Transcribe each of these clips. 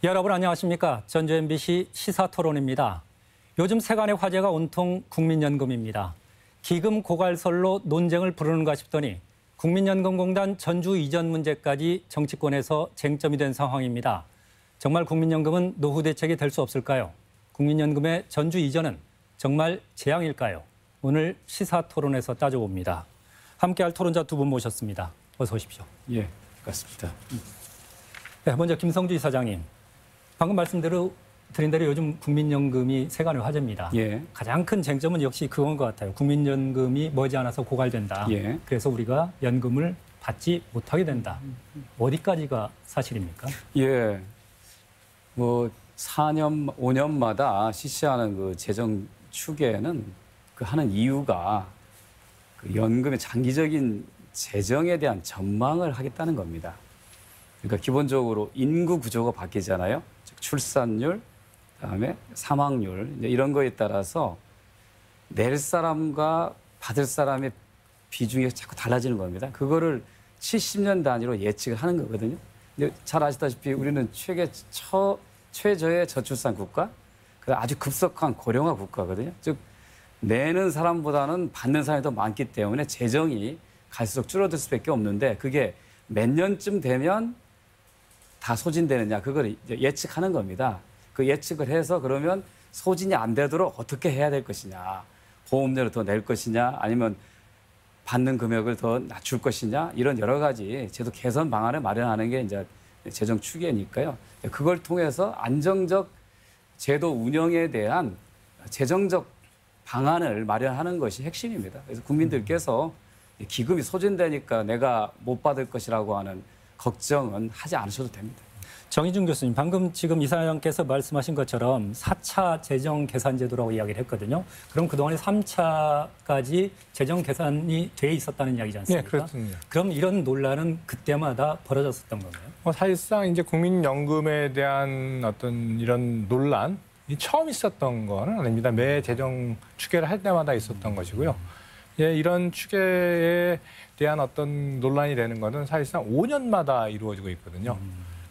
여러분 안녕하십니까? 전주 MBC 시사토론입니다. 요즘 세간의 화제가 온통 국민연금입니다. 기금 고갈설로 논쟁을 부르는가 싶더니 국민연금공단 전주 이전 문제까지 정치권에서 쟁점이 된 상황입니다. 정말 국민연금은 노후 대책이 될 수 없을까요? 국민연금의 전주 이전은 정말 재앙일까요? 오늘 시사토론에서 따져봅니다. 함께할 토론자 두 분 모셨습니다. 어서 오십시오. 예, 반갑습니다. 네, 먼저 김성주 이사장님. 방금 말씀드린 대로 요즘 국민연금이 세간의 화제입니다. 예. 가장 큰 쟁점은 역시 그건 것 같아요. 국민연금이 머지않아서 고갈된다. 예. 그래서 우리가 연금을 받지 못하게 된다. 어디까지가 사실입니까? 예. 4년, 5년마다 실시하는 그 재정 추계는 그 하는 이유가 그 연금의 장기적인 재정에 대한 전망을 하겠다는 겁니다. 그러니까 기본적으로 인구 구조가 바뀌잖아요. 즉 출산율, 그다음에 사망률 이제 이런 거에 따라서 낼 사람과 받을 사람의 비중이 자꾸 달라지는 겁니다. 그거를 70년 단위로 예측을 하는 거거든요. 근데 잘 아시다시피 우리는 최저의 저출산 국가, 그리고 아주 급속한 고령화 국가거든요. 즉 내는 사람보다는 받는 사람이 더 많기 때문에 재정이 갈수록 줄어들 수밖에 없는데 그게 몇 년쯤 되면 다 소진되느냐 그걸 예측하는 겁니다. 그 예측을 해서 그러면 소진이 안 되도록 어떻게 해야 될 것이냐, 보험료를 더 낼 것이냐, 아니면 받는 금액을 더 낮출 것이냐 이런 여러 가지 제도 개선 방안을 마련하는 게 이제 재정 추계니까요. 그걸 통해서 안정적 제도 운영에 대한 재정적 방안을 마련하는 것이 핵심입니다. 그래서 국민들께서 기금이 소진되니까 내가 못 받을 것이라고 하는 걱정은 하지 않으셔도 됩니다. 정의준 교수님, 방금 지금 이사장께서 말씀하신 것처럼 4차 재정 계산 제도라고 이야기를 했거든요. 그럼 그동안에 3차까지 재정 계산이 돼 있었다는 이야기지 않습니까? 네, 그렇습니다. 그럼 이런 논란은 그때마다 벌어졌었던 건가요? 사실상 이제 국민연금에 대한 어떤 이런 논란이 처음 있었던 거는 아닙니다. 매 재정 추계를 할 때마다 있었던 것이고요. 예, 이런 추계에 대한 어떤 논란이 되는 것은 사실상 5년마다 이루어지고 있거든요.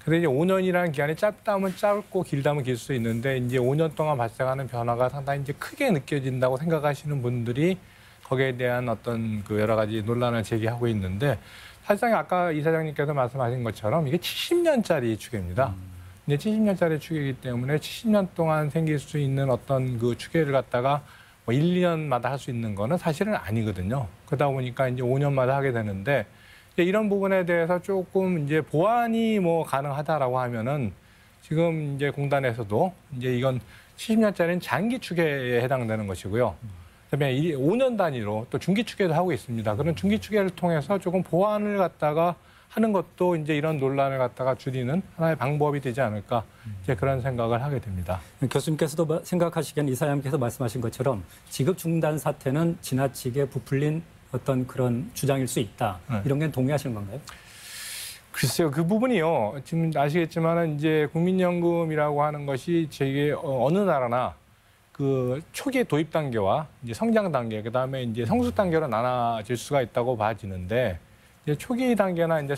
근데 이제 5년이라는 기간이 짧다면 짧고 길다면 길 수 있는데 이제 5년 동안 발생하는 변화가 상당히 이제 크게 느껴진다고 생각하시는 분들이 거기에 대한 어떤 그 여러 가지 논란을 제기하고 있는데 사실상 아까 이사장님께서 말씀하신 것처럼 이게 70년짜리 추계입니다. 이제 70년짜리 추계이기 때문에 70년 동안 생길 수 있는 어떤 그 추계를 갖다가 1, 2년마다 할 수 있는 거는 사실은 아니거든요. 그러다 보니까 이제 5년마다 하게 되는데 이런 부분에 대해서 조금 이제 보완이 가능하다라고 하면은 지금 이제 공단에서도 이제 이건 70년짜리는 장기 추계에 해당되는 것이고요. 그다음에 5년 단위로 또 중기 추계도 하고 있습니다. 그런 중기 추계를 통해서 조금 보완을 갖다가 하는 것도 이제 이런 논란을 갖다가 줄이는 하나의 방법이 되지 않을까 이제 그런 생각을 하게 됩니다. 교수님께서도 생각하시기엔 이사장님께서 말씀하신 것처럼 지급 중단 사태는 지나치게 부풀린 어떤 그런 주장일 수 있다. 이런 게 동의하시는 건가요? 글쎄요, 그 부분이요. 지금 아시겠지만은 이제 국민연금이라고 하는 것이 되게 어느 나라나 그 초기 도입 단계와 이제 성장 단계, 그다음에 이제 성숙 단계로 나눠질 수가 있다고 봐지는데 이제 초기 단계나 이제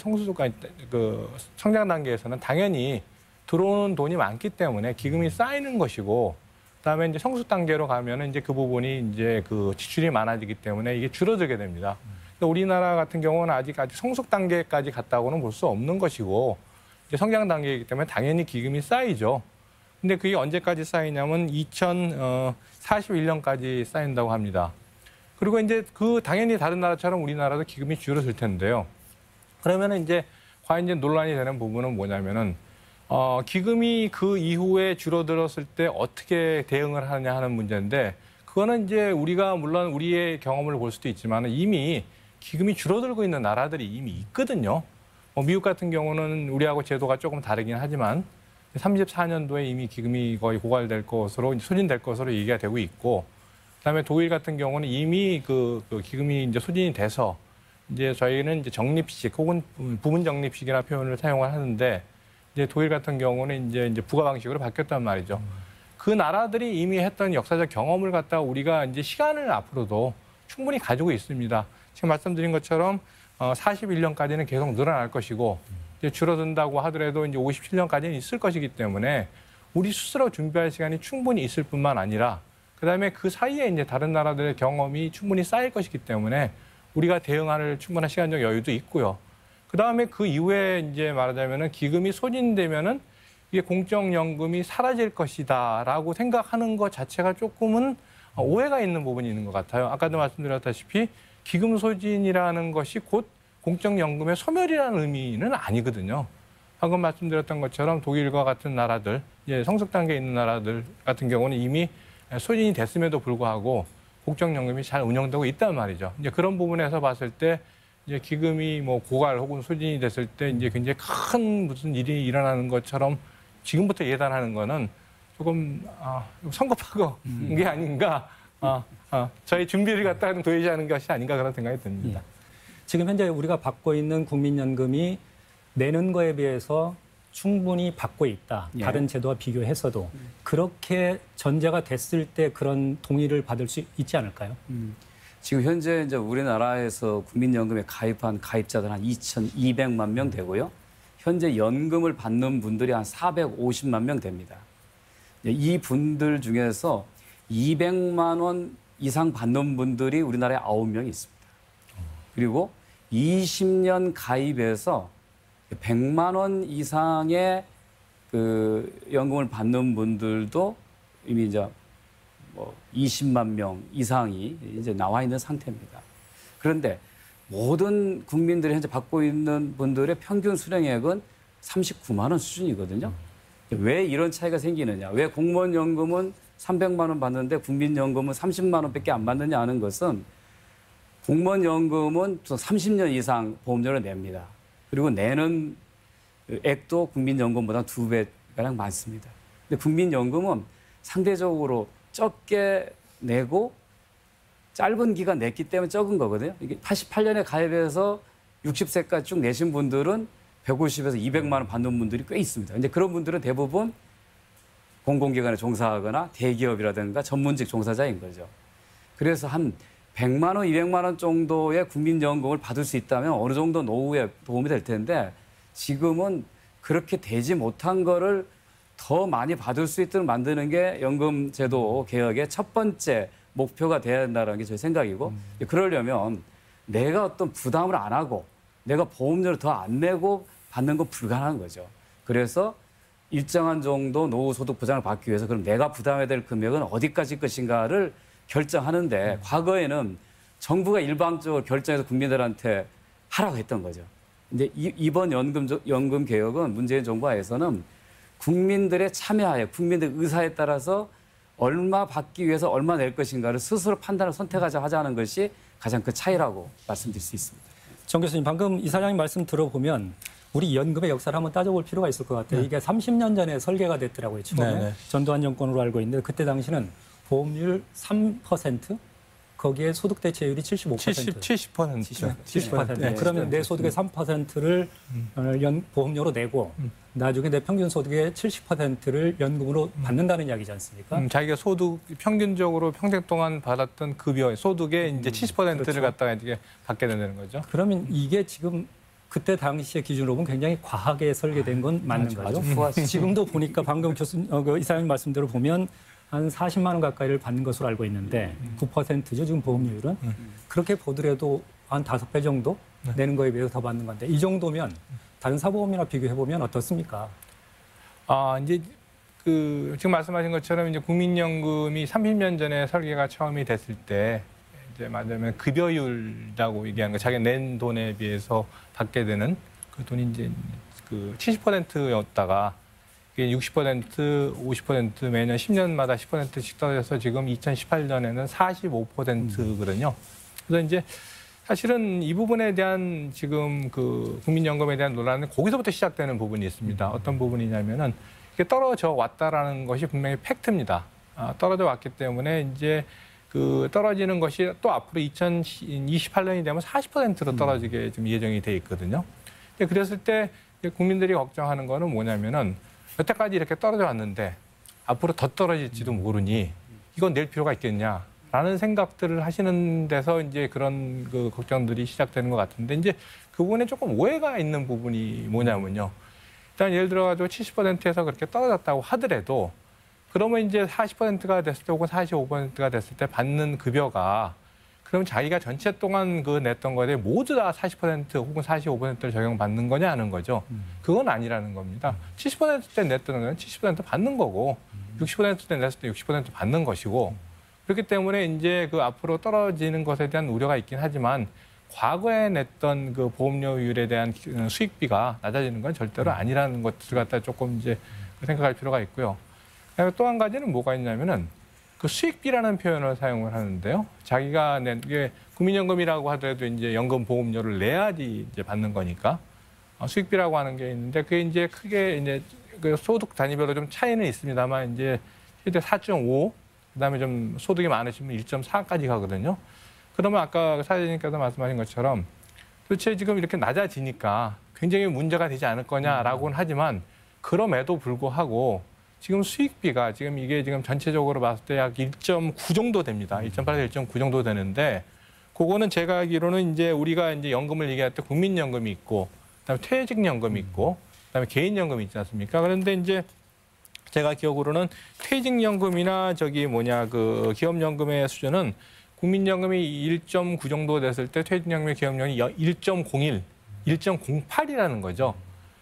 그 성장 단계에서는 당연히 들어오는 돈이 많기 때문에 기금이 쌓이는 것이고, 그다음에 이제 성숙 단계로 가면은 이제 그 부분이 이제 그 지출이 많아지기 때문에 이게 줄어들게 됩니다. 우리나라 같은 경우는 아직 성숙 단계까지 갔다고는 볼 수 없는 것이고, 이제 성장 단계이기 때문에 당연히 기금이 쌓이죠. 근데 그게 언제까지 쌓이냐면 2041년까지 쌓인다고 합니다. 그리고 이제 당연히 다른 나라처럼 우리나라도 기금이 줄어들 텐데요. 그러면은 이제 과연 이제 논란이 되는 부분은 뭐냐면은 기금이 그 이후에 줄어들었을 때 어떻게 대응을 하느냐 하는 문제인데, 그거는 이제 우리가 물론 우리의 경험을 볼 수도 있지만 이미 기금이 줄어들고 있는 나라들이 이미 있거든요. 미국 같은 경우는 우리하고 제도가 조금 다르긴 하지만 34년도에 이미 기금이 거의 고갈될 것으로 소진될 것으로 얘기가 되고 있고, 그다음에 독일 같은 경우는 이미 그 기금이 이제 소진이 돼서 이제 저희는 이제 적립식 혹은 부분 적립식이라는 표현을 사용을 하는데, 이제 독일 같은 경우는 이제 부과 방식으로 바뀌었단 말이죠. 그 나라들이 이미 했던 역사적 경험을 갖다가 우리가 이제 시간을 앞으로도 충분히 가지고 있습니다. 지금 말씀드린 것처럼 41년까지는 계속 늘어날 것이고 이제 줄어든다고 하더라도 이제 57년까지는 있을 것이기 때문에 우리 스스로 준비할 시간이 충분히 있을 뿐만 아니라 그다음에 그 사이에 이제 다른 나라들의 경험이 충분히 쌓일 것이기 때문에 우리가 대응할 충분한 시간적 여유도 있고요. 그다음에 그 이후에 이제 말하자면은 기금이 소진되면은 이게 공적연금이 사라질 것이다라고 생각하는 것 자체가 조금은 오해가 있는 부분이 있는 것 같아요. 아까도 말씀드렸다시피 기금 소진이라는 것이 곧 공적연금의 소멸이라는 의미는 아니거든요. 방금 말씀드렸던 것처럼 독일과 같은 나라들, 성숙 단계에 있는 나라들 같은 경우는 이미 소진이 됐음에도 불구하고 공적연금이 잘 운영되고 있단 말이죠. 이제 그런 부분에서 봤을 때 이제 기금이 뭐 고갈 혹은 소진이 됐을 때 이제 굉장히 큰 무슨 일이 일어나는 것처럼 지금부터 예단하는 거는 조금 성급하고 게 아닌가. 저희 준비를 갖다가 도외지 않은 것이 아닌가 그런 생각이 듭니다. 지금 현재 우리가 받고 있는 국민연금이 내는 거에 비해서 충분히 받고 있다. 예. 다른 제도와 비교해서도 그렇게 전제가 됐을 때 그런 동의를 받을 수 있지 않을까요? 지금 현재 이제 우리나라에서 국민연금에 가입한 가입자들 한 2,200만 명 되고요. 현재 연금을 받는 분들이 한 450만 명 됩니다. 이 분들 중에서 200만 원 이상 받는 분들이 우리나라에 9명 있습니다. 그리고 20년 가입해서 100만 원 이상의 그 연금을 받는 분들도 이미 이제 뭐 20만 명 이상이 이제 나와 있는 상태입니다. 그런데 모든 국민들이 현재 받고 있는 분들의 평균 수령액은 39만 원 수준이거든요. 왜 이런 차이가 생기느냐? 왜 공무원 연금은 300만 원 받는데 국민연금은 30만 원밖에 안 받느냐 하는 것은 공무원 연금은 30년 이상 보험료를 냅니다. 그리고 내는 액도 국민연금보다 2배가량 많습니다. 근데 국민연금은 상대적으로 적게 내고 짧은 기간 냈기 때문에 적은 거거든요. 이게 88년에 가입해서 60세까지 쭉 내신 분들은 150에서 200만 원 받는 분들이 꽤 있습니다. 근데 그런 분들은 대부분 공공기관에 종사하거나 대기업이라든가 전문직 종사자인 거죠. 그래서 한 100만 원, 200만 원 정도의 국민연금을 받을 수 있다면 어느 정도 노후에 도움이 될 텐데 지금은 그렇게 되지 못한 거를 더 많이 받을 수 있도록 만드는 게 연금제도 개혁의 첫 번째 목표가 돼야 된다는 게 제 생각이고 그러려면 내가 어떤 부담을 안 하고 내가 보험료를 더 안 내고 받는 건 불가능한 거죠. 그래서 일정한 정도 노후 소득 보장을 받기 위해서 그럼 내가 부담해야 될 금액은 어디까지 것인가를 결정하는데 과거에는 정부가 일방적으로 결정해서 국민들한테 하라고 했던 거죠. 근데 이번 연금 개혁은 문재인 정부 하에서는 국민들의 참여하에 국민들의 의사에 따라서 얼마 받기 위해서 얼마 낼 것인가를 스스로 판단을 하자는 것이 가장 큰 차이라고 말씀드릴 수 있습니다. 정 교수님, 방금 이사장님 말씀 들어보면 우리 연금의 역사를 한번 따져볼 필요가 있을 것 같아요. 이게 30년 전에 설계가 됐더라고요. 처음에 전두환 정권으로 알고 있는데 그때 당시는 보험료율 3%, 거기에 소득 대체율이 75%. 70%. 네. 그러면 내 소득의 3%를 보험료로 내고 나중에 내 평균 소득의 70%를 연금으로 받는다는 이야기지 않습니까? 자기가 소득 평균적으로 평생 동안 받았던 급여 소득의 이제 70%를 그렇죠. 갖다가 이제 받게 되는 거죠. 그러면 이게 지금 그때 당시의 기준으로 보면 굉장히 과하게 설계된 건 맞는 거죠. 지금도 보니까 방금 이사장님 말씀대로 보면 한 40만 원 가까이를 받는 것으로 알고 있는데 9%죠, 지금 보험료율은. 그렇게 보더라도 한 5배 정도 내는 거에 비해서 더 받는 건데 이 정도면 다른 사보험이나 비교해보면 어떻습니까? 이제 지금 말씀하신 것처럼 이제 국민연금이 30년 전에 설계가 처음이 됐을 때 이제 말하자면 급여율이라고 얘기하는 거, 자기가 낸 돈에 비해서 받게 되는 그 돈이 이제 70%였다가 60%, 50% 매년 10년마다 10%씩 떨어져서 지금 2018년에는 45%거든요. 그래서 이제 사실은 이 부분에 대한 지금 그 국민연금에 대한 논란은 거기서부터 시작되는 부분이 있습니다. 어떤 부분이냐면은 이게 떨어져 왔다라는 것이 분명히 팩트입니다. 떨어져 왔기 때문에 이제 그 떨어지는 것이 또 앞으로 2028년이 되면 40%로 떨어지게 지금 예정이 돼 있거든요. 그랬을 때 국민들이 걱정하는 거는 뭐냐면은 여태까지 이렇게 떨어져 왔는데 앞으로 더 떨어질지도 모르니 이건 낼 필요가 있겠냐라는 라는 생각들을 하시는 데서 이제 그런 그 걱정들이 시작되는 것 같은데 이제 그 부분에 조금 오해가 있는 부분이 뭐냐면요. 일단 예를 들어가지고 70%에서 그렇게 떨어졌다고 하더라도 그러면 이제 40%가 됐을 때 혹은 45%가 됐을 때 받는 급여가 그럼 자기가 전체 동안 그 냈던 거에 모두 다 40% 혹은 45%를 적용받는 거냐 하는 거죠. 그건 아니라는 겁니다. 70%때 냈던 거는 70% 받는 거고 60%때 냈을 때 60% 받는 것이고 그렇기 때문에 이제 그 앞으로 떨어지는 것에 대한 우려가 있긴 하지만 과거에 냈던 그 보험료율에 대한 수익비가 낮아지는 건 절대로 아니라는 것을 갖다 조금 이제 생각할 필요가 있고요. 또 한 가지는 뭐가 있냐면은 그 수익비라는 표현을 사용을 하는데요. 자기가 낸 게 국민연금이라고 하더라도 이제 연금 보험료를 내야지 이제 받는 거니까 수익비라고 하는 게 있는데 그게 이제 크게 이제 그 소득 단위별로 좀 차이는 있습니다만 이제 최대 4.5 그다음에 좀 소득이 많으시면 1.4까지 가거든요. 그러면 아까 사장님께서 말씀하신 것처럼 도대체 지금 이렇게 낮아지니까 굉장히 문제가 되지 않을 거냐라고는 하지만 그럼에도 불구하고 지금 수익비가 지금 이게 지금 전체적으로 봤을 때 약 1.9 정도 됩니다. 1.8에서 1.9 정도 되는데 그거는 제가 알기로는 이제 우리가 이제 연금을 얘기할 때 국민연금이 있고 그다음에 퇴직연금이 있고 그다음에 개인연금이 있지 않습니까? 그런데 이제 제가 기억으로는 퇴직연금이나 그 기업연금의 수준은 국민연금이 1.9 정도 됐을 때 퇴직연금의 기업연금이 1.01, 1.08이라는 거죠.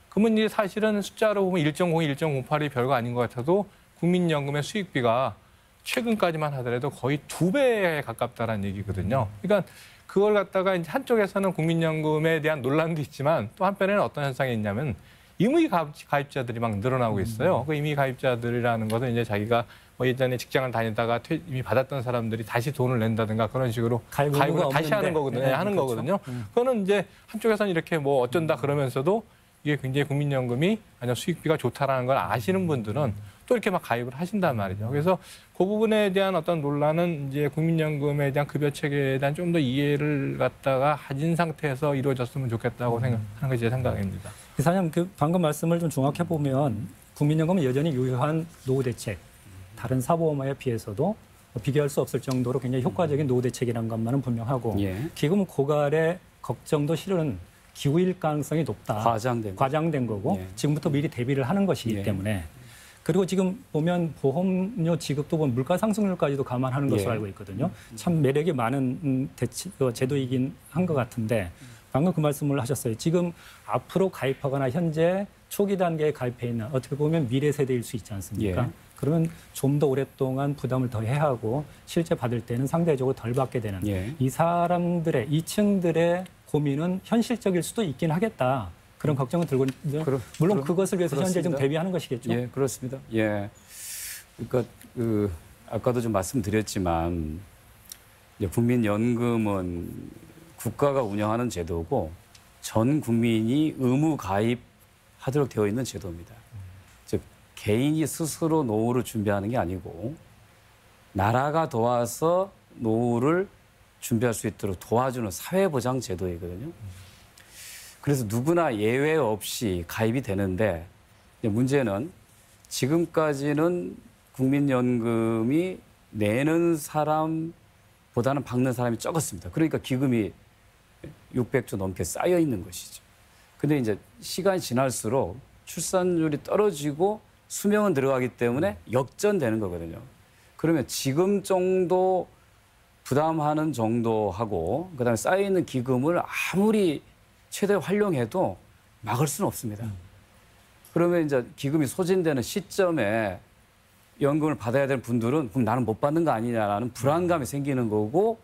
그러면 이제 사실은 숫자로 보면 1.02, 1.08이 별거 아닌 것 같아도 국민연금의 수익비가 최근까지만 하더라도 거의 2배에 가깝다는 얘기거든요. 그러니까 그걸 갖다가 이제 한쪽에서는 국민연금에 대한 논란도 있지만 또 한편에는 어떤 현상이 있냐면 임의 가입자들이 막 늘어나고 있어요. 그 임의 가입자들이라는 것은 이제 자기가 뭐 예전에 직장을 다니다가 이미 받았던 사람들이 다시 돈을 낸다든가 그런 식으로 가입을 다시 하는 거거든요. 네, 하는 그렇죠. 거거든요. 그거는 이제 한쪽에서는 이렇게 뭐 어쩐다 그러면서도 이게 굉장히 국민연금이 아니면 수익비가 좋다라는 걸 아시는 분들은 또 이렇게 막 가입을 하신단 말이죠. 그래서 그 부분에 대한 어떤 논란은 이제 국민연금에 대한 급여 체계에 대한 좀 더 이해를 갖다가 가진 상태에서 이루어졌으면 좋겠다고 생각하는 게 제 생각입니다. 이사님 그 방금 말씀을 좀 종합해 보면 국민연금은 여전히 유효한 노후 대책, 다른 사보험에 비해서도 비교할 수 없을 정도로 굉장히 효과적인 노후 대책이라는 것만은 분명하고 예. 기금 고갈의 걱정도 실은 기후일 가능성이 높다. 과장된 거고 예. 지금부터 미리 대비를 하는 것이기 예. 때문에 그리고 지금 보면 보험료 지급도 보면 물가 상승률까지도 감안하는 것으로 예. 알고 있거든요. 참 매력이 많은 제도이긴 한 것 같은데 방금 그 말씀을 하셨어요. 지금 앞으로 가입하거나 현재 초기 단계에 가입해 있는 어떻게 보면 미래 세대일 수 있지 않습니까? 예. 그러면 좀 더 오랫동안 부담을 더 해야 하고 실제 받을 때는 상대적으로 덜 받게 되는 예. 이 사람들의 이층들의 고민은 현실적일 수도 있긴 하겠다. 그런 걱정은 들고 있는데 물론 그것을 위해서 현재 좀 그렇습니다. 대비하는 것이겠죠. 예, 그렇습니다. 예. 그러니까 아까도 좀 말씀드렸지만 이제 국민연금은 국가가 운영하는 제도고 전 국민이 의무 가입하도록 되어 있는 제도입니다. 즉 개인이 스스로 노후를 준비하는 게 아니고 나라가 도와서 노후를 준비할 수 있도록 도와주는 사회보장 제도이거든요. 그래서 누구나 예외 없이 가입이 되는데 문제는 지금까지는 국민연금이 내는 사람보다는 받는 사람이 적었습니다. 그러니까 기금이 600조 넘게 쌓여 있는 것이죠. 근데 이제 시간이 지날수록 출산율이 떨어지고 수명은 들어가기 때문에 역전되는 거거든요. 그러면 지금 정도 부담하는 정도하고 그다음에 쌓여있는 기금을 아무리 최대 활용해도 막을 수는 없습니다. 그러면 이제 기금이 소진되는 시점에 연금을 받아야 되는 분들은 그럼 나는 못 받는 거 아니냐라는 불안감이 생기는 거고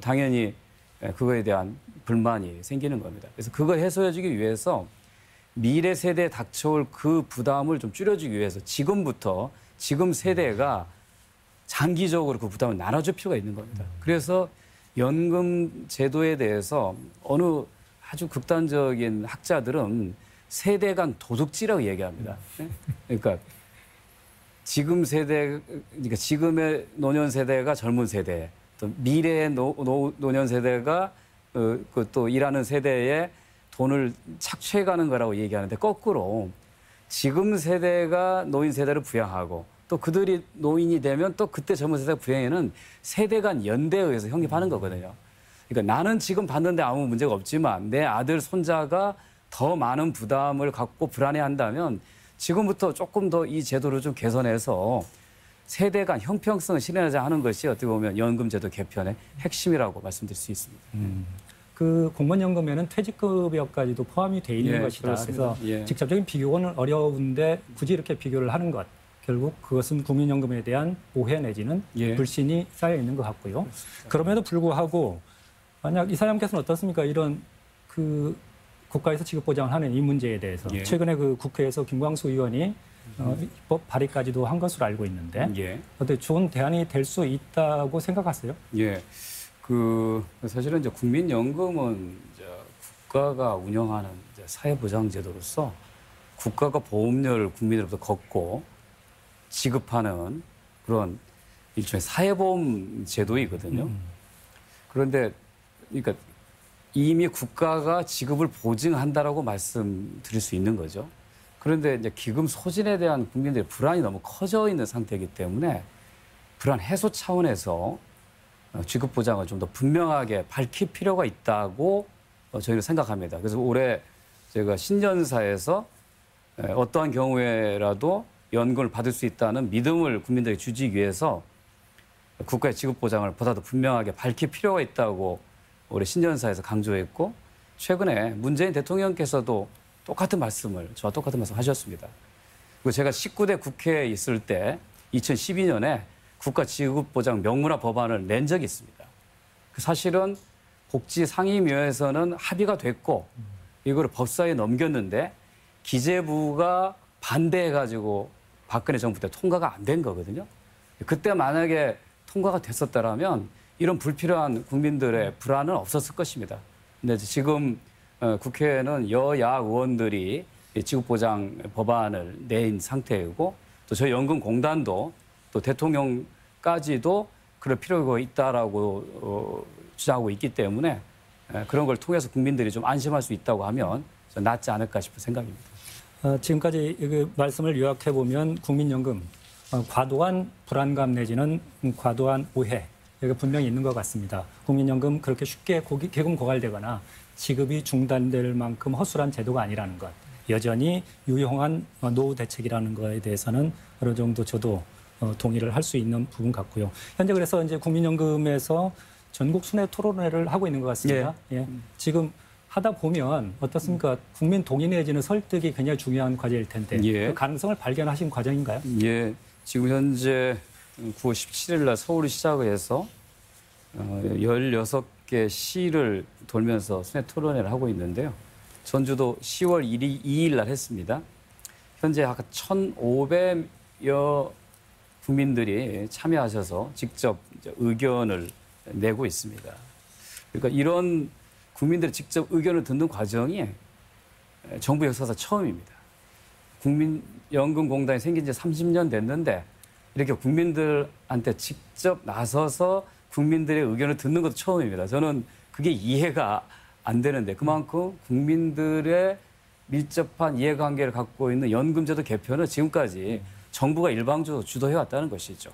당연히 그거에 대한 불만이 생기는 겁니다. 그래서 그걸 해소해주기 위해서 미래 세대에 닥쳐올 그 부담을 좀 줄여주기 위해서 지금부터 지금 세대가 장기적으로 그 부담을 나눠줄 필요가 있는 겁니다. 그래서 연금 제도에 대해서 어느 아주 극단적인 학자들은 세대 간 도둑질이라고 얘기합니다. 그러니까 지금 세대, 그러니까 지금의 노년 세대가 젊은 세대, 또 미래의 노년 세대가 또 일하는 세대에 돈을 착취해가는 거라고 얘기하는데 거꾸로 지금 세대가 노인 세대를 부양하고 또 그들이 노인이 되면 또 그때 젊은 세대 부행에는 세대 간 연대에 의해서 형립하는 거거든요. 그러니까 나는 지금 받는데 아무 문제가 없지만 내 아들, 손자가 더 많은 부담을 갖고 불안해한다면 지금부터 조금 더 이 제도를 좀 개선해서 세대 간 형평성을 실현하자 하는 것이 어떻게 보면 연금제도 개편의 핵심이라고 말씀드릴 수 있습니다. 그 공무원연금에는 퇴직급여까지도 포함이 돼 있는 예, 것이다. 그렇습니다. 그래서 예. 직접적인 비교는 어려운데 굳이 이렇게 비교를 하는 것. 결국 그것은 국민연금에 대한 오해 내지는 예. 불신이 쌓여 있는 것 같고요. 그럼에도 불구하고 만약 이사장께서는 어떻습니까? 이런 그 국가에서 지급 보장을 하는 이 문제에 대해서 예. 최근에 그 국회에서 김광수 의원이 입법 발의까지도 한 것으로 알고 있는데 예. 어때 좋은 대안이 될 수 있다고 생각하세요? 예. 그 사실은 이제 국민연금은 이제 국가가 운영하는 이제 사회보장제도로서 국가가 보험료를 국민으로부터 걷고 지급하는 그런 일종의 사회보험 제도이거든요. 그런데 그러니까 이미 국가가 지급을 보증한다라고 말씀드릴 수 있는 거죠. 그런데 이제 기금 소진에 대한 국민들의 불안이 너무 커져 있는 상태이기 때문에 불안 해소 차원에서 지급 보장을 좀 더 분명하게 밝힐 필요가 있다고 저희는 생각합니다. 그래서 올해 제가 신년사에서 어떠한 경우에라도 연금을 받을 수 있다는 믿음을 국민들에게 주기 위해서 국가의 지급 보장을 보다 더 분명하게 밝힐 필요가 있다고 올해 신년사에서 강조했고 최근에 문재인 대통령께서도 저와 똑같은 말씀 하셨습니다. 그리고 제가 19대 국회에 있을 때 2012년에 국가 지급 보장 명문화 법안을 낸 적이 있습니다. 사실은 복지상임위에서는 합의가 됐고 이거를 법사위에 넘겼는데 기재부가 반대해가지고 박근혜 정부 때 통과가 안 된 거거든요. 그때 만약에 통과가 됐었다라면 이런 불필요한 국민들의 불안은 없었을 것입니다. 근데 지금 국회에는 여야 의원들이 지급보장 법안을 낸 상태이고 또 저희 연금공단도 또 대통령까지도 그럴 필요가 있다라고 주장하고 있기 때문에 그런 걸 통해서 국민들이 좀 안심할 수 있다고 하면 낫지 않을까 싶은 생각입니다. 지금까지 그 말씀을 요약해 보면 국민연금 과도한 불안감 내지는 과도한 오해 여기 분명히 있는 것 같습니다. 국민연금 그렇게 쉽게 기금 고갈되거나 지급이 중단될 만큼 허술한 제도가 아니라는 것. 여전히 유용한 노후 대책이라는 것에 대해서는 어느 정도 저도 동의를 할 수 있는 부분 같고요. 현재 그래서 이제 국민연금에서 전국 순회 토론회를 하고 있는 것 같습니다. 예. 지금 하다 보면 어떻습니까? 국민 동의 내지는 설득이 굉장히 중요한 과제일 텐데 예. 그 가능성을 발견하신 과정인가요? 예, 지금 현재 9월 17일 날 서울을 시작을 해서 16개 시를 돌면서 순회 토론회를 하고 있는데요. 전주도 10월 2일 날 했습니다. 현재 약 1,500여 국민들이 참여하셔서 직접 의견을 내고 있습니다. 그러니까 이런 국민들의 직접 의견을 듣는 과정이 정부 역사상 처음입니다. 국민연금공단이 생긴 지 30년 됐는데 이렇게 국민들한테 직접 나서서 국민들의 의견을 듣는 것도 처음입니다. 저는 그게 이해가 안 되는데 그만큼 국민들의 밀접한 이해관계를 갖고 있는 연금제도 개편을 지금까지 정부가 일방적으로 주도해왔다는 것이죠.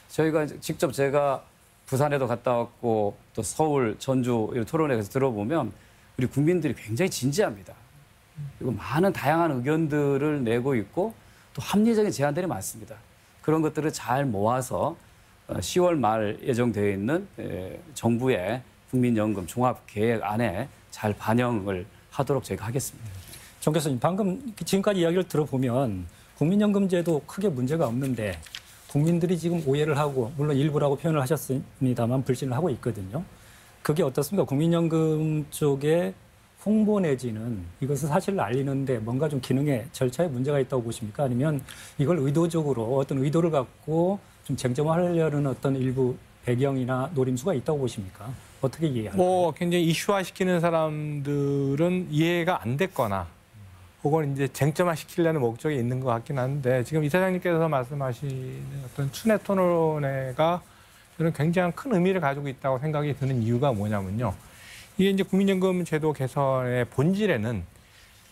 저희가 직접 제가 부산에도 갔다 왔고 또 서울, 전주 이런 토론회에서 들어보면 우리 국민들이 굉장히 진지합니다. 그리고 많은 다양한 의견들을 내고 있고 또 합리적인 제안들이 많습니다. 그런 것들을 잘 모아서 10월 말 예정되어 있는 정부의 국민연금 종합계획안에 잘 반영을 하도록 저희가 하겠습니다. 정 교수님, 방금 지금까지 이야기를 들어보면 국민연금제도 크게 문제가 없는데 국민들이 지금 오해를 하고 물론 일부라고 표현을 하셨습니다만 불신을 하고 있거든요. 그게 어떻습니까? 국민연금 쪽에 홍보 내지는 이것을 사실을 알리는데 뭔가 좀 기능의 절차에 문제가 있다고 보십니까? 아니면 이걸 의도적으로 어떤 의도를 갖고 좀 쟁점화하려는 어떤 일부 배경이나 노림수가 있다고 보십니까? 어떻게 이해할까요? 굉장히 이슈화시키는 사람들은 이해가 안 됐거나 혹은 이제 쟁점화시키려는 목적이 있는 것 같긴 한데 지금 이사장님께서 말씀하시는 어떤 순회 토론회가 저는 굉장히 큰 의미를 가지고 있다고 생각이 드는 이유가 뭐냐면요. 이게 이제 국민연금 제도 개선의 본질에는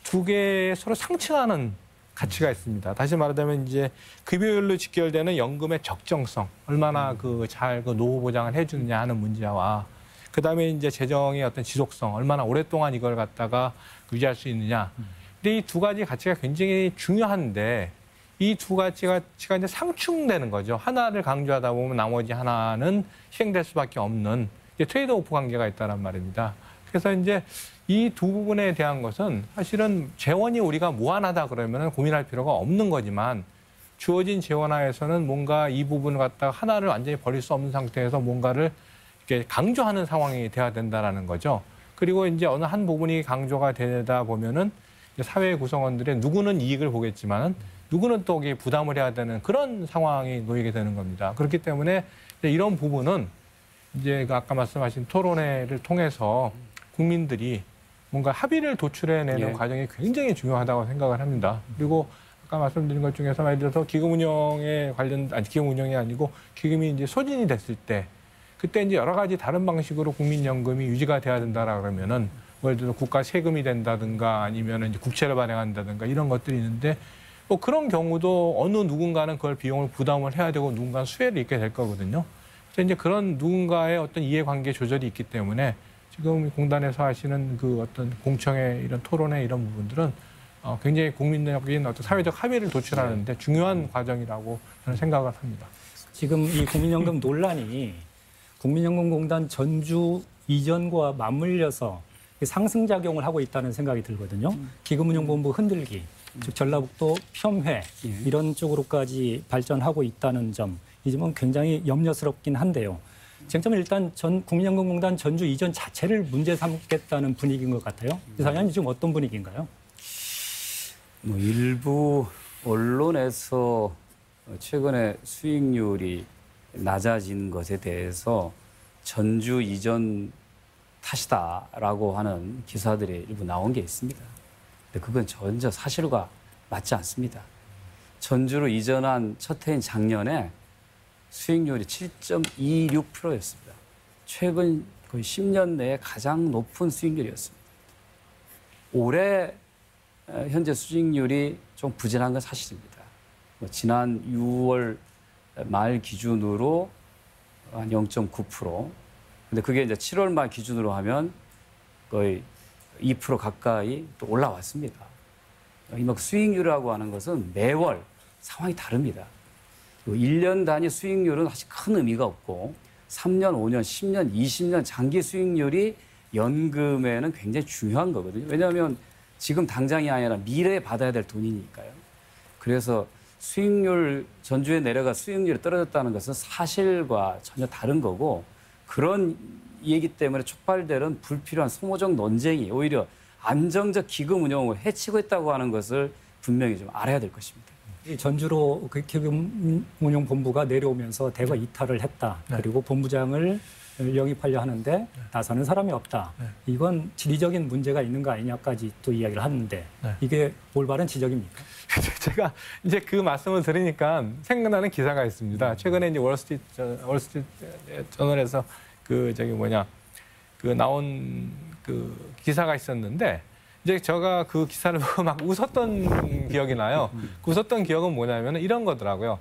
두 개의 서로 상충하는 가치가 있습니다. 다시 말하자면 이제 급여율로 직결되는 연금의 적정성, 얼마나 잘 노후 보장을 해주느냐 하는 문제와 그다음에 이제 재정의 어떤 지속성, 얼마나 오랫동안 이걸 갖다가 유지할 수 있느냐. 근데 이 두 가지 가치가 굉장히 중요한데 이 두 가지가 이제 상충되는 거죠. 하나를 강조하다 보면 나머지 하나는 실행될 수밖에 없는 트레이드오프 관계가 있다는 말입니다. 그래서 이제 이 두 부분에 대한 것은 사실은 재원이 우리가 무한하다 그러면 고민할 필요가 없는 거지만 주어진 재원 하에서는 뭔가 이 부분을 갖다가 하나를 완전히 버릴 수 없는 상태에서 뭔가를 이렇게 강조하는 상황이 돼야 된다라는 거죠. 그리고 이제 어느 한 부분이 강조가 되다 보면은 사회 구성원들의 누구는 이익을 보겠지만은 누구는 또 부담을 해야 되는 그런 상황이 놓이게 되는 겁니다. 그렇기 때문에 이런 부분은 이제 아까 말씀하신 토론회를 통해서 국민들이 뭔가 합의를 도출해내는 과정이 굉장히 중요하다고 생각을 합니다. 그리고 아까 말씀드린 것 중에서 예를 들어서 기금 운영에 기금 운영이 아니고 기금이 이제 소진이 됐을 때 그때 이제 여러 가지 다른 방식으로 국민연금이 유지가 돼야 된다라 그러면은 예를 들어 국가 세금이 된다든가 아니면 이제 국채를 발행한다든가 이런 것들이 있는데 뭐 그런 경우도 어느 누군가는 그걸 비용을 부담을 해야 되고 누군가는 수혜를 입게 될 거거든요. 그래서 이제 그런 누군가의 어떤 이해관계 조절이 있기 때문에 지금 공단에서 하시는 그 어떤 공청회 이런 토론회 이런 부분들은 굉장히 국민적인 어떤 사회적 합의를 도출하는데 중요한 과정이라고 저는 생각을 합니다. 지금 이 국민연금 논란이 국민연금공단 전주 이전과 맞물려서 상승작용을 하고 있다는 생각이 들거든요. 기금운용본부 흔들기, 즉 전라북도 폄훼 이런 쪽으로까지 발전하고 있다는 점, 이 점은 굉장히 염려스럽긴 한데요. 쟁점은 일단 국민연금공단 전주 이전 자체를 문제 삼겠다는 분위기인 것 같아요. 이사장님 지금 어떤 분위기인가요? 뭐 일부 언론에서 최근에 수익률이 낮아진 것에 대해서 전주 이전 탓이다라고 하는 기사들이 일부 나온 게 있습니다. 근데 그건 전혀 사실과 맞지 않습니다. 전주로 이전한 첫 해인 작년에 수익률이 7.26%였습니다. 최근 거의 10년 내에 가장 높은 수익률이었습니다. 올해 현재 수익률이 좀 부진한 건 사실입니다. 지난 6월 말 기준으로 한 0.9%. 근데 그게 이제 7월 말 기준으로 하면 거의 2% 가까이 또 올라왔습니다. 이 수익률이라고 하는 것은 매월 상황이 다릅니다. 1년 단위 수익률은 사실 큰 의미가 없고 3년, 5년, 10년, 20년 장기 수익률이 연금에는 굉장히 중요한 거거든요. 왜냐하면 지금 당장이 아니라 미래에 받아야 될 돈이니까요. 그래서 수익률, 전주에 내려가 수익률이 떨어졌다는 것은 사실과 전혀 다른 거고 그런 얘기 때문에 촉발되는 불필요한 소모적 논쟁이 오히려 안정적 기금 운용을 해치고 있다고 하는 것을 분명히 좀 알아야 될 것입니다. 전주로 그 기금운용본부가 내려오면서 대거 이탈을 했다. 그리고 본부장을 영입하려 하는데 나서는 사람이 없다. 이건 지리적인 문제가 있는 거 아니냐까지 또 이야기를 하는데 이게 올바른 지적입니까? 제가 이제 그 말씀을 들으니까 생각나는 기사가 있습니다. 최근에 이제 월스트리트 저널에서 나온 그 기사가 있었는데 이제 제가 그 기사를 보고 막 웃었던 기억이 나요. 그 웃었던 기억은 뭐냐면 이런 거더라고요.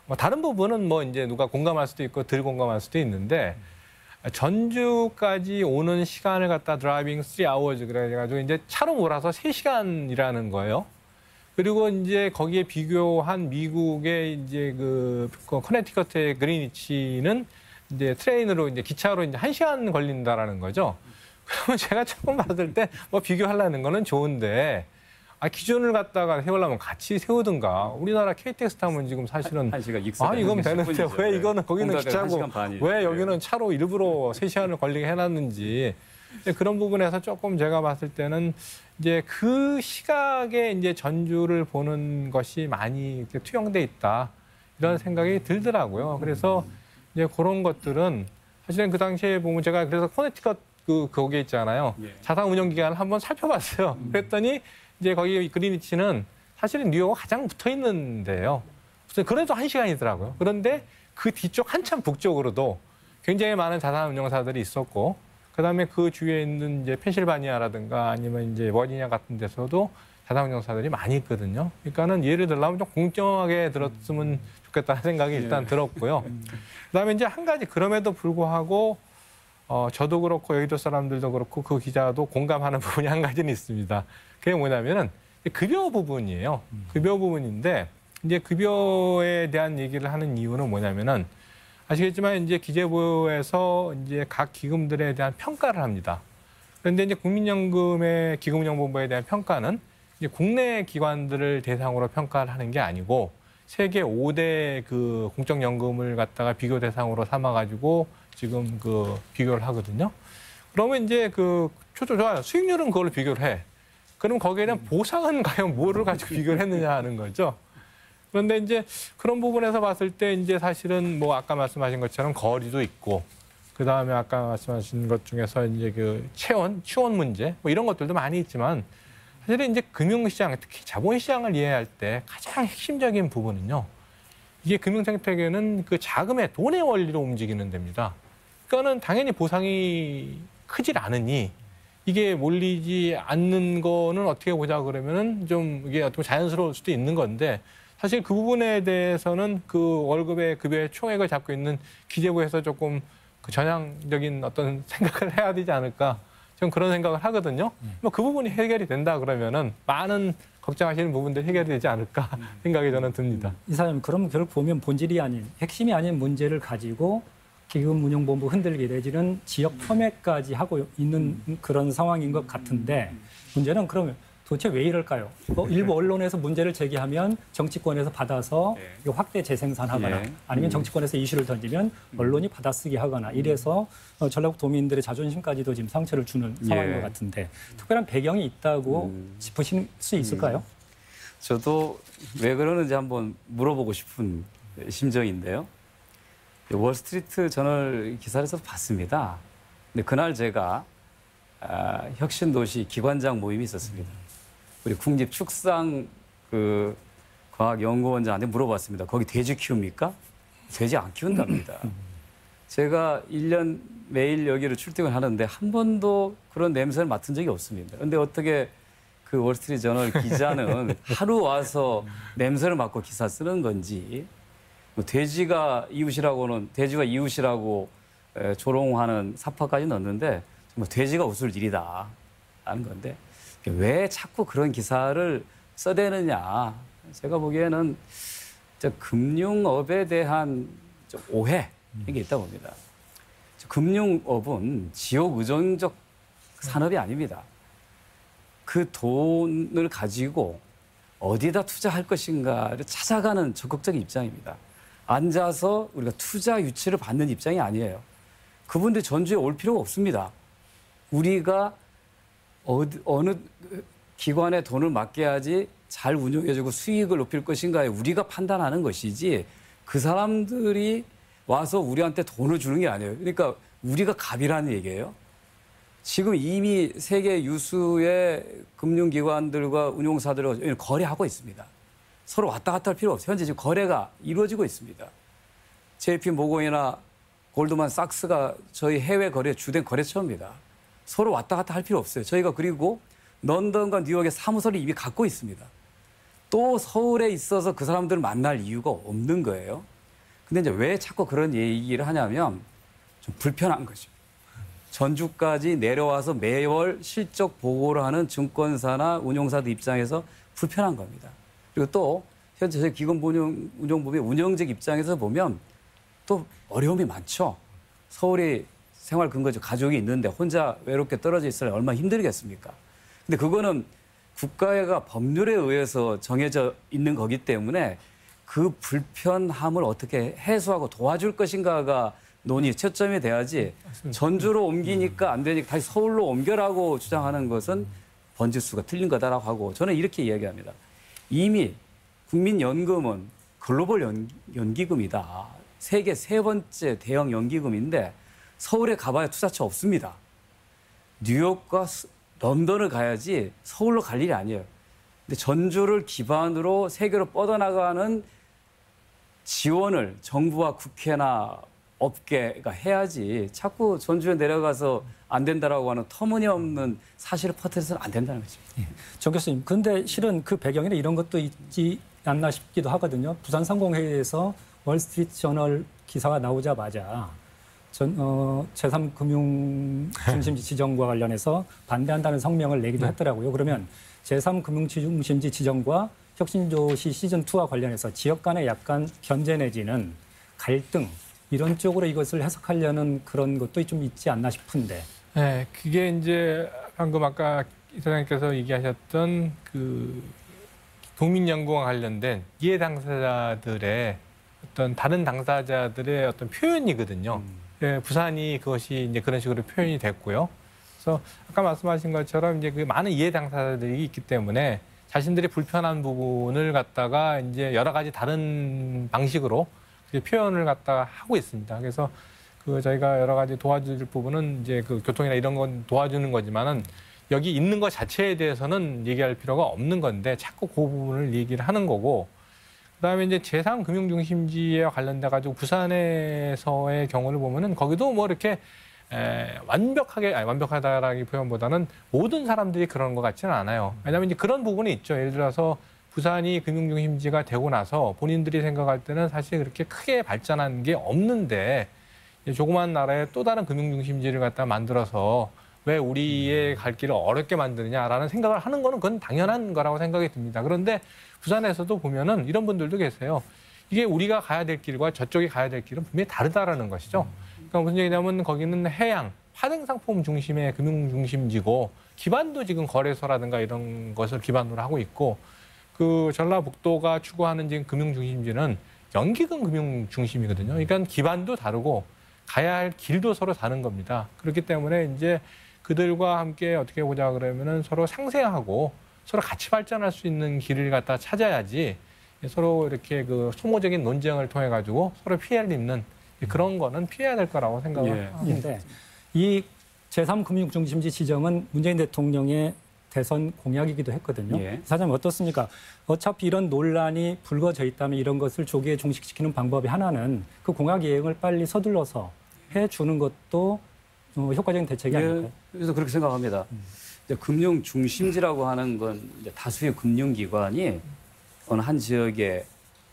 뭐 다른 부분은 뭐 이제 누가 공감할 수도 있고 덜 공감할 수도 있는데 전주까지 오는 시간을 갖다 드라이빙 3hours 그래가지고 이제 차로 몰아서 3시간이라는 거예요. 그리고 이제 거기에 비교한 미국의 이제 그 커네티컷의 그리니치는 이제 트레인으로 이제 기차로 이제 1시간 걸린다라는 거죠. 그러면 제가 처음 봤을 때 뭐 비교하려는 거는 좋은데 기준을 갖다가 세우려면 같이 세우든가. 우리나라 KTX 타면 지금 사실은 이건 되는데 왜 이거는 거기는 기차고 왜 여기는 차로 일부러 3시간을 걸리게 해놨는지 그런 부분에서 조금 제가 봤을 때는 이제 그 시각에 이제 전주를 보는 것이 많이 이렇게 투영돼 있다 이런 생각이 들더라고요. 그래서 이제 그런 것들은 사실은 그 당시에 보면 제가 그래서 커네티컷 거기에 있잖아요. 자산 운영 기간을 한번 살펴봤어요. 그랬더니 이제 거기 그리니치는 사실은 뉴욕과 가장 붙어 있는데요. 그래도 1시간이더라고요. 그런데 그 뒤쪽 한참 북쪽으로도 굉장히 많은 자산 운용사들이 있었고, 그다음에 그 주위에 있는 이제 펜실바니아라든가 아니면 이제 버지니아 같은 데서도 자산운용사들이 많이 있거든요. 그러니까는 예를 들려면 좀 공정하게 들었으면 좋겠다는 생각이 일단 들었고요. 그다음에 이제 한 가지 그럼에도 불구하고 저도 그렇고 여의도 사람들도 그렇고 그 기자도 공감하는 부분이 한 가지는 있습니다. 그게 뭐냐면은 급여 부분이에요. 급여 부분인데 이제 급여에 대한 얘기를 하는 이유는 뭐냐면은 아시겠지만 이제 기재부에서 이제 각 기금들에 대한 평가를 합니다. 그런데 이제 국민연금의 기금운용본부에 대한 평가는 이제 국내 기관들을 대상으로 평가를 하는 게 아니고 세계 5대 그 공적연금을 갖다가 비교 대상으로 삼아가지고 지금 그 비교를 하거든요. 그러면 이제 그 좋아요. 수익률은 그걸로 비교를 해. 그럼 거기에 대한 보상은 과연 뭐를 가지고 비교를 했느냐 하는 거죠. 그런데 이제 그런 부분에서 봤을 때 이제 사실은 뭐 아까 말씀하신 것처럼 거리도 있고 그 다음에 아까 말씀하신 것 중에서 이제 그 치원 문제 뭐 이런 것들도 많이 있지만 사실은 이제 금융시장 특히 자본시장을 이해할 때 가장 핵심적인 부분은요. 이게 금융생태계는 그 자금의 돈의 원리로 움직이는 데입니다. 그러니까는 당연히 보상이 크질 않으니 이게 몰리지 않는 거는 어떻게 보자 그러면은 좀 이게 어떻게 자연스러울 수도 있는 건데 사실 그 부분에 대해서는 그 월급의 급여의 총액을 잡고 있는 기재부에서 조금 그 전향적인 어떤 생각을 해야 되지 않을까 좀 그런 생각을 하거든요. 뭐 그 부분이 해결이 된다 그러면은 많은 걱정하시는 부분들이 해결이 되지 않을까 생각이 저는 듭니다. 이사님, 그럼 결국 보면 본질이 아닌 핵심이 아닌 문제를 가지고 기금운용본부 흔들기 내지는 지역 폄훼까지 하고 있는 그런 상황인 것 같은데 문제는 그러면 도대체 왜 이럴까요? 일부 언론에서 문제를 제기하면 정치권에서 받아서 확대 재생산하거나 아니면 정치권에서 이슈를 던지면 언론이 받아쓰기 하거나 이래서 전라북 도민들의 자존심까지도 지금 상처를 주는 상황인 것 같은데 특별한 배경이 있다고 짚으실 수 있을까요? 저도 왜 그러는지 한번 물어보고 싶은 심정인데요. 월스트리트 저널 기사에서 봤습니다. 근데 그날 제가 혁신도시 기관장 모임이 있었습니다. 우리 국립축산 그 과학연구원장한테 물어봤습니다. 거기 돼지 키웁니까? 돼지 안 키운답니다. 제가 1년 매일 여기를 출퇴근하는데 한 번도 그런 냄새를 맡은 적이 없습니다. 그런데 어떻게 그 월스트리트 저널 기자는 하루 와서 냄새를 맡고 기사 쓰는 건지 뭐 돼지가 이웃이라고 조롱하는 사파까지 넣었는데 정말 돼지가 웃을 일이다 하는 건데 왜 자꾸 그런 기사를 써대느냐. 제가 보기에는 금융업에 대한 오해 이게 있다 봅니다. 금융업은 지역 의존적 산업이 아닙니다. 그 돈을 가지고 어디다 투자할 것인가를 찾아가는 적극적인 입장입니다. 앉아서 우리가 투자 유치를 받는 입장이 아니에요. 그분들 전주에 올 필요가 없습니다. 우리가 어느 기관에 돈을 맡겨야지 잘 운용해주고 수익을 높일 것인가에 우리가 판단하는 것이지 그 사람들이 와서 우리한테 돈을 주는 게 아니에요. 그러니까 우리가 갑이라는 얘기예요. 지금 이미 세계 유수의 금융기관들과 운용사들과 거래하고 있습니다. 서로 왔다 갔다 할 필요 없어요. 현재 지금 거래가 이루어지고 있습니다. JP 모건이나 골드만삭스가 저희 해외 거래 주된 거래처입니다. 서로 왔다 갔다 할 필요 없어요. 저희가 그리고 런던과 뉴욕에 사무소를 이미 갖고 있습니다. 또 서울에 있어서 그 사람들을 만날 이유가 없는 거예요. 근데 이제 왜 자꾸 그런 얘기를 하냐면 좀 불편한 거죠. 전주까지 내려와서 매월 실적 보고를 하는 증권사나 운용사들 입장에서 불편한 겁니다. 그리고 또 현재 저희 기금운용본부의 운영직 입장에서 보면 또 어려움이 많죠. 서울에 생활 근거지 가족이 있는데 혼자 외롭게 떨어져 있으려 얼마나 힘들겠습니까? 근데 그거는 국가가 법률에 의해서 정해져 있는 거기 때문에 그 불편함을 어떻게 해소하고 도와줄 것인가가 논의 초점이 돼야지 전주로 옮기니까 안 되니까 다시 서울로 옮겨라고 주장하는 것은 번지수가 틀린 거다라고 하고 저는 이렇게 이야기합니다. 이미 국민연금은 글로벌 연기금이다. 세계 3번째 대형 연기금인데 서울에 가봐야 투자처 없습니다. 뉴욕과 런던을 가야지 서울로 갈 일이 아니에요. 근데 전주를 기반으로 세계로 뻗어나가는 지원을 정부와 국회나 업계가 해야지 자꾸 전주에 내려가서 안 된다라고 하는 터무니없는 사실을 퍼뜨려서는 안 된다는 거죠. 정 교수님, 근데 실은 그 배경에는 이런 것도 있지 않나 싶기도 하거든요. 부산상공회의에서 월스트리트저널 기사가 나오자마자 제3금융중심지 지정과 관련해서 반대한다는 성명을 내기도 했더라고요. 그러면 제3금융중심지 지정과 혁신도시 시즌2와 관련해서 지역 간의 약간 견제 내지는 갈등 이런 쪽으로 이것을 해석하려는 그런 것도 좀 있지 않나 싶은데. 네, 그게 이제 방금 아까 이사장님께서 얘기하셨던 그 국민연구와 관련된 이해 당사자들의 어떤 다른 당사자들의 어떤 표현이거든요. 예, 부산이 그것이 이제 그런 식으로 표현이 됐고요. 그래서 아까 말씀하신 것처럼 이제 그 많은 이해 당사자들이 있기 때문에 자신들이 불편한 부분을 갖다가 이제 여러 가지 다른 방식으로 표현을 갖다가 하고 있습니다. 그래서 그 저희가 여러 가지 도와줄 부분은 이제 그 교통이나 이런 건 도와주는 거지만은 여기 있는 것 자체에 대해서는 얘기할 필요가 없는 건데 자꾸 그 부분을 얘기를 하는 거고, 그다음에 이제 제3금융중심지와 관련돼 가지고 부산에서의 경우를 보면은 거기도 뭐 이렇게 완벽하다라기 표현보다는 모든 사람들이 그런 것 같지는 않아요. 왜냐하면 이제 그런 부분이 있죠. 예를 들어서 부산이 금융중심지가 되고 나서 본인들이 생각할 때는 사실 그렇게 크게 발전한 게 없는데 조그만 나라에 또 다른 금융중심지를 갖다 만들어서 왜 우리의 갈 길을 어렵게 만드느냐라는 생각을 하는 거는 그건 당연한 거라고 생각이 듭니다. 그런데 부산에서도 보면은 이런 분들도 계세요. 이게 우리가 가야 될 길과 저쪽이 가야 될 길은 분명히 다르다라는 것이죠. 그러니까 무슨 얘기냐면 거기는 해양, 파생상품 중심의 금융중심지고 기반도 지금 거래소라든가 이런 것을 기반으로 하고 있고, 그 전라북도가 추구하는 지금 금융중심지는 연기금 금융중심이거든요. 그러니까 기반도 다르고 가야 할 길도 서로 다른 겁니다. 그렇기 때문에 이제 그들과 함께 어떻게 보자 그러면은 서로 상생하고 서로 같이 발전할 수 있는 길을 갖다 찾아야지 서로 이렇게 그 소모적인 논쟁을 통해 가지고 서로 피해를 입는 그런 거는 피해야 될 거라고 생각을 합니다. 이 제3금융중심지 지정은 문재인 대통령의 대선 공약이기도 했거든요. 사장님 어떻습니까? 어차피 이런 논란이 불거져 있다면 이런 것을 조기에 종식시키는 방법이 하나는 그 공약 이행을 빨리 서둘러서 해주는 것도 효과적인 대책이 아닐까요? 그래서 그렇게 생각합니다. 이제 금융 중심지라고 하는 건 이제 다수의 금융기관이 어느 한 지역에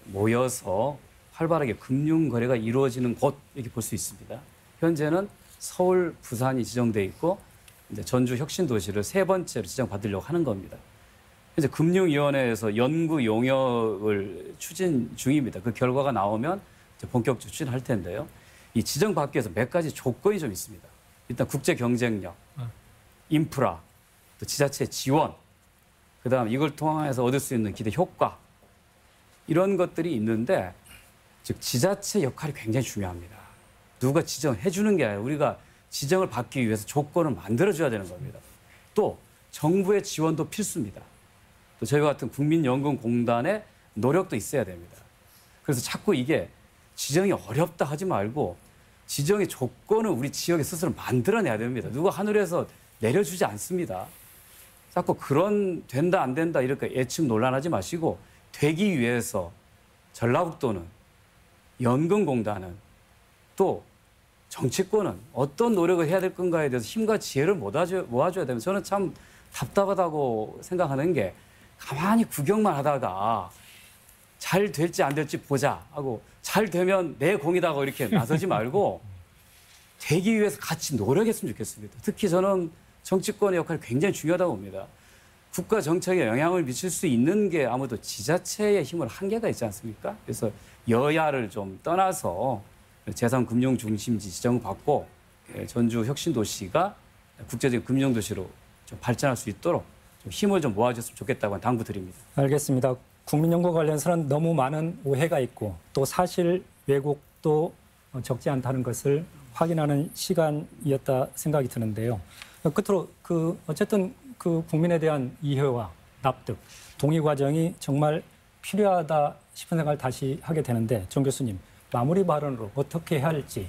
모여서 활발하게 금융 거래가 이루어지는 곳 이렇게 볼 수 있습니다. 현재는 서울, 부산이 지정돼 있고 이제 전주 혁신도시를 세 번째로 지정받으려고 하는 겁니다. 이제 금융위원회에서 연구 용역을 추진 중입니다. 그 결과가 나오면 이제 본격적으로 추진할 텐데요. 이 지정받기 위해서 몇 가지 조건이 좀 있습니다. 일단 국제 경쟁력, 인프라, 또 지자체 지원, 그다음 이걸 통해서 얻을 수 있는 기대 효과, 이런 것들이 있는데, 즉 지자체 역할이 굉장히 중요합니다. 누가 지정해 주는 게 아니라 우리가 지정을 받기 위해서 조건을 만들어줘야 되는 겁니다. 또 정부의 지원도 필수입니다. 또 저희 같은 국민연금공단의 노력도 있어야 됩니다. 그래서 자꾸 이게 지정이 어렵다 하지 말고 지정의 조건을 우리 지역에 스스로 만들어내야 됩니다. 누가 하늘에서 내려주지 않습니다. 자꾸 그런 된다 안 된다 이렇게 예측 논란하지 마시고, 되기 위해서 전라북도는, 연금공단은, 또 정치권은 어떤 노력을 해야 될 건가에 대해서 힘과 지혜를 모아줘야 되면, 저는 참 답답하다고 생각하는 게, 가만히 구경만 하다가 잘 될지 안 될지 보자 하고 잘 되면 내 공이다 하고 이렇게 나서지 말고 되기 위해서 같이 노력했으면 좋겠습니다. 특히 저는 정치권의 역할이 굉장히 중요하다고 봅니다. 국가 정책에 영향을 미칠 수 있는 게 아무래도 지자체의 힘을 한계가 있지 않습니까? 그래서 여야를 좀 떠나서 제3금융중심지 지정받고 전주 혁신도시가 국제적인 금융도시로 좀 발전할 수 있도록 좀 힘을 좀 모아줬으면 좋겠다고 당부드립니다. 알겠습니다. 국민연구 관련해서는 너무 많은 오해가 있고 또 사실 왜곡도 적지 않다는 것을 확인하는 시간이었다 생각이 드는데요. 끝으로 어쨌든 국민에 대한 이해와 납득, 동의 과정이 정말 필요하다 싶은 생각을 다시 하게 되는데, 정 교수님 마무리 발언으로 어떻게 해야 할지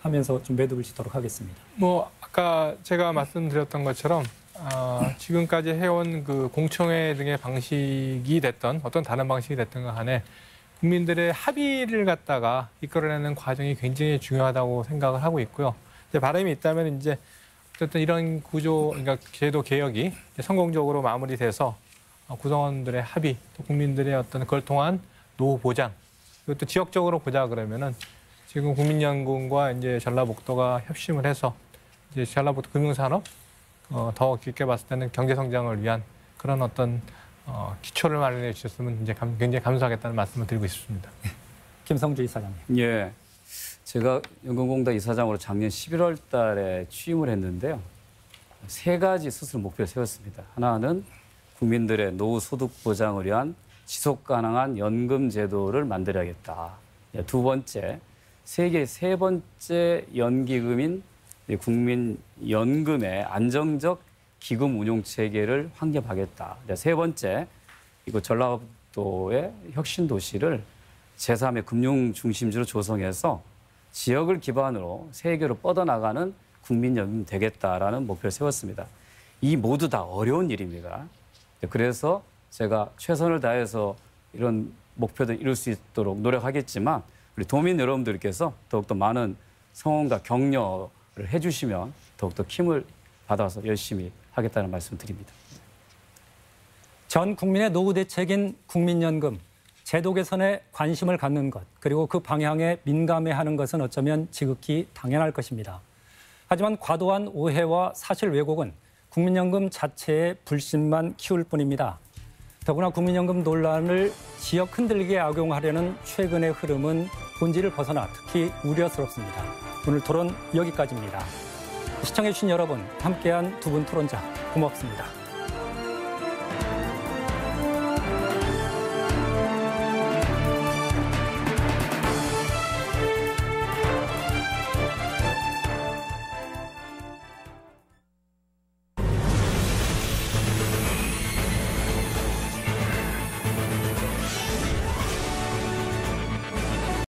하면서 좀 매듭을 짓도록 하겠습니다. 아까 제가 말씀드렸던 것처럼 지금까지 해온 그 공청회 등의 방식이 됐던 어떤 다른 방식이 됐던 간에 국민들의 합의를 갖다가 이끌어내는 과정이 굉장히 중요하다고 생각을 하고 있고요. 이제 바람이 있다면 이제 어쨌든 이런 구조, 그러니까 제도 개혁이 성공적으로 마무리돼서 구성원들의 합의, 또 국민들의 어떤 그걸 통한 노후 보장, 그리고 또 지역적으로 보자 그러면은 지금 국민연금과 이제 전라북도가 협심을 해서 이제 전라북도 금융산업 더 깊게 봤을 때는 경제 성장을 위한 그런 어떤 기초를 마련해 주셨으면 이제 굉장히 감사하겠다는 말씀을 드리고 싶습니다. 김성주 이사장님. 예, 제가 연금공단 이사장으로 작년 11월 달에 취임을 했는데요. 3가지 스스로 목표를 세웠습니다. 하나는 국민들의 노후 소득 보장을 위한 지속 가능한 연금 제도를 만들어야겠다. 2번째, 세계 3번째 연기금인 국민연금의 안정적 기금 운용 체계를 확립하겠다. 3번째, 이거 전라북도의 혁신 도시를 제3의 금융 중심지로 조성해서 지역을 기반으로 세계로 뻗어나가는 국민연금 되겠다라는 목표를 세웠습니다. 이 모두 다 어려운 일입니다. 그래서 제가 최선을 다해서 이런 목표를 이룰 수 있도록 노력하겠지만 우리 도민 여러분들께서 더욱더 많은 성원과 격려를 해주시면 더욱더 힘을 받아서 열심히 하겠다는 말씀을 드립니다. 전 국민의 노후 대책인 국민연금 제도 개선에 관심을 갖는 것, 그리고 그 방향에 민감해하는 것은 어쩌면 지극히 당연할 것입니다. 하지만 과도한 오해와 사실 왜곡은 국민연금 자체의 불신만 키울 뿐입니다. 더구나 국민연금 논란을 지역 흔들기에 악용하려는 최근의 흐름은 본질을 벗어나 특히 우려스럽습니다. 오늘 토론 여기까지입니다. 시청해주신 여러분, 함께한 두 분 토론자 고맙습니다.